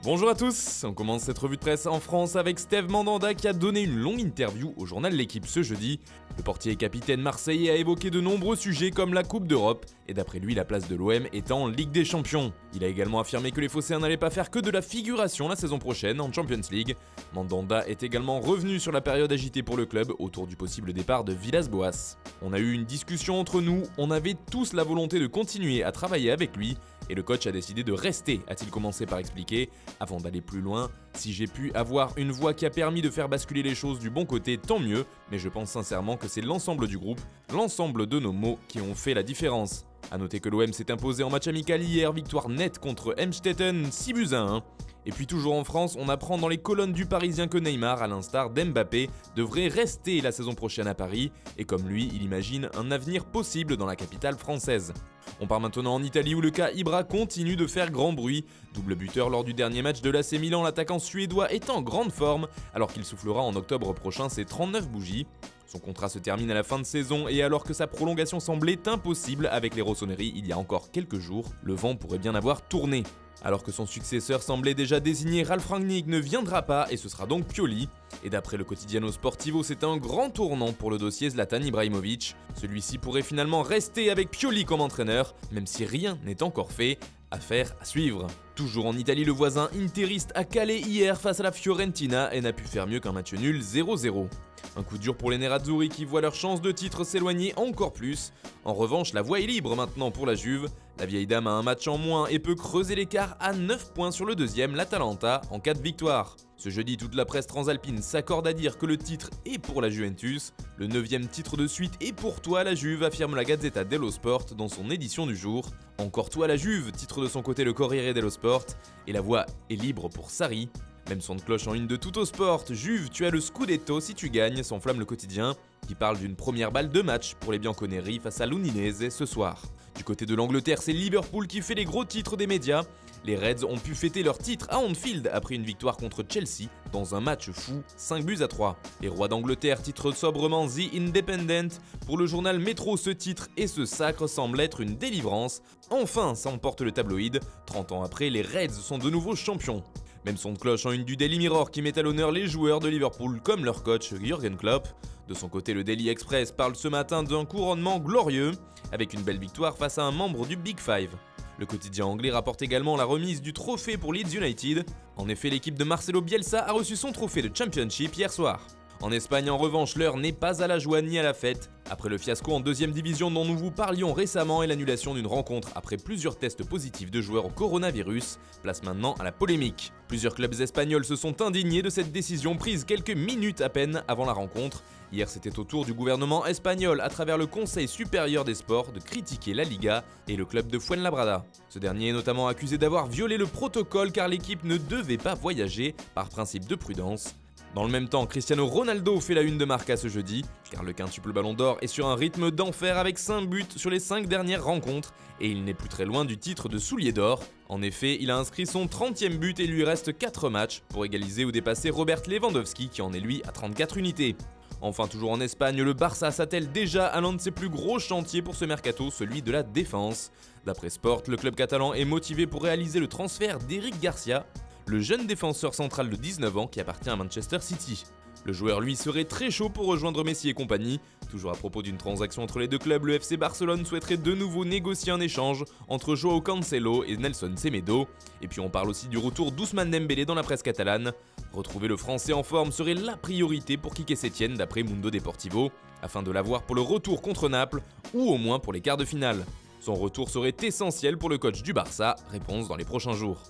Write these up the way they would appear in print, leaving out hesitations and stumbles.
Bonjour à tous, on commence cette revue de presse en France avec Steve Mandanda qui a donné une longue interview au journal L'Équipe ce jeudi. Le portier et capitaine marseillais a évoqué de nombreux sujets comme la Coupe d'Europe et d'après lui la place de l'OM est en Ligue des Champions. Il a également affirmé que les Phocéens n'allaient pas faire que de la figuration la saison prochaine en Champions League. Mandanda est également revenu sur la période agitée pour le club autour du possible départ de Villas-Boas. On a eu une discussion entre nous, on avait tous la volonté de continuer à travailler avec lui. Et le coach a décidé de rester, a-t-il commencé par expliquer. Avant d'aller plus loin, si j'ai pu avoir une voix qui a permis de faire basculer les choses du bon côté, tant mieux, mais je pense sincèrement que c'est l'ensemble du groupe, l'ensemble de nos mots qui ont fait la différence. A noter que l'OM s'est imposé en match amical hier, victoire nette contre Emstetten, 6-1. Et puis toujours en France, on apprend dans les colonnes du Parisien que Neymar, à l'instar d'Mbappé, devrait rester la saison prochaine à Paris, et comme lui, il imagine un avenir possible dans la capitale française. On part maintenant en Italie où le cas Ibra continue de faire grand bruit. Double buteur lors du dernier match de l'AC Milan, l'attaquant suédois est en grande forme alors qu'il soufflera en octobre prochain ses 39 bougies. Son contrat se termine à la fin de saison et alors que sa prolongation semblait impossible avec les Rossoneri il y a encore quelques jours, le vent pourrait bien avoir tourné. Alors que son successeur semblait déjà désigné, Ralf Rangnick ne viendra pas et ce sera donc Pioli. Et d'après le Quotidiano Sportivo, c'est un grand tournant pour le dossier Zlatan Ibrahimovic. Celui-ci pourrait finalement rester avec Pioli comme entraîneur, même si rien n'est encore fait. Affaire à suivre. Toujours en Italie, le voisin interiste a calé hier face à la Fiorentina et n'a pu faire mieux qu'un match nul 0-0. Un coup dur pour les Nerazzurri qui voient leur chance de titre s'éloigner encore plus. En revanche, la voie est libre maintenant pour la Juve. La vieille dame a un match en moins et peut creuser l'écart à 9 points sur le deuxième, l'Atalanta, en cas de victoire. Ce jeudi, toute la presse transalpine s'accorde à dire que le titre est pour la Juventus. Le 9e titre de suite est pour toi la Juve, affirme la Gazzetta dello Sport dans son édition du jour. Encore toi la Juve, titre de son côté le Corriere dello Sport. Et la voie est libre pour Sarri. Même son de cloche en une de Tuttosport, Juve, tu as le Scudetto si tu gagnes, s'enflamme le quotidien, qui parle d'une première balle de match pour les Bianconeri face à l'Udinese ce soir. Du côté de l'Angleterre, c'est Liverpool qui fait les gros titres des médias. Les Reds ont pu fêter leur titre à Anfield après une victoire contre Chelsea dans un match fou, 5-3. Les rois d'Angleterre titrent sobrement The Independent. Pour le journal Métro, ce titre et ce sacre semblent être une délivrance. Enfin, s'emporte le tabloïd. 30 ans après, les Reds sont de nouveau champions. Même son de cloche en une du Daily Mirror qui met à l'honneur les joueurs de Liverpool comme leur coach Jürgen Klopp. De son côté, le Daily Express parle ce matin d'un couronnement glorieux, avec une belle victoire face à un membre du Big Five. Le quotidien anglais rapporte également la remise du trophée pour Leeds United. En effet, l'équipe de Marcelo Bielsa a reçu son trophée de Championship hier soir. En Espagne, en revanche, l'heure n'est pas à la joie ni à la fête. Après le fiasco en 2e division dont nous vous parlions récemment et l'annulation d'une rencontre après plusieurs tests positifs de joueurs au coronavirus, place maintenant à la polémique. Plusieurs clubs espagnols se sont indignés de cette décision prise quelques minutes à peine avant la rencontre. Hier, c'était au tour du gouvernement espagnol, à travers le Conseil supérieur des sports, de critiquer la Liga et le club de Fuenlabrada. Ce dernier est notamment accusé d'avoir violé le protocole car l'équipe ne devait pas voyager par principe de prudence. Dans le même temps, Cristiano Ronaldo fait la une de Marca ce jeudi, car le quintuple Ballon d'Or est sur un rythme d'enfer avec 5 buts sur les 5 dernières rencontres, et il n'est plus très loin du titre de soulier d'or. En effet, il a inscrit son 30e but et il lui reste 4 matchs pour égaliser ou dépasser Robert Lewandowski qui en est lui à 34 unités. Enfin, toujours en Espagne, le Barça s'attelle déjà à l'un de ses plus gros chantiers pour ce mercato, celui de la défense. D'après Sport, le club catalan est motivé pour réaliser le transfert d'Eric Garcia, le jeune défenseur central de 19 ans qui appartient à Manchester City. Le joueur, lui, serait très chaud pour rejoindre Messi et compagnie. Toujours à propos d'une transaction entre les deux clubs, le FC Barcelone souhaiterait de nouveau négocier un échange entre Joao Cancelo et Nelson Semedo. Et puis on parle aussi du retour d'Ousmane Dembélé dans la presse catalane. Retrouver le Français en forme serait la priorité pour Quique Setién d'après Mundo Deportivo, afin de l'avoir pour le retour contre Naples ou au moins pour les quarts de finale. Son retour serait essentiel pour le coach du Barça, réponse dans les prochains jours.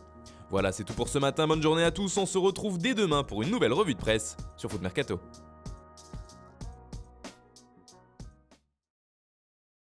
Voilà, c'est tout pour ce matin, bonne journée à tous, on se retrouve dès demain pour une nouvelle revue de presse sur Foot Mercato.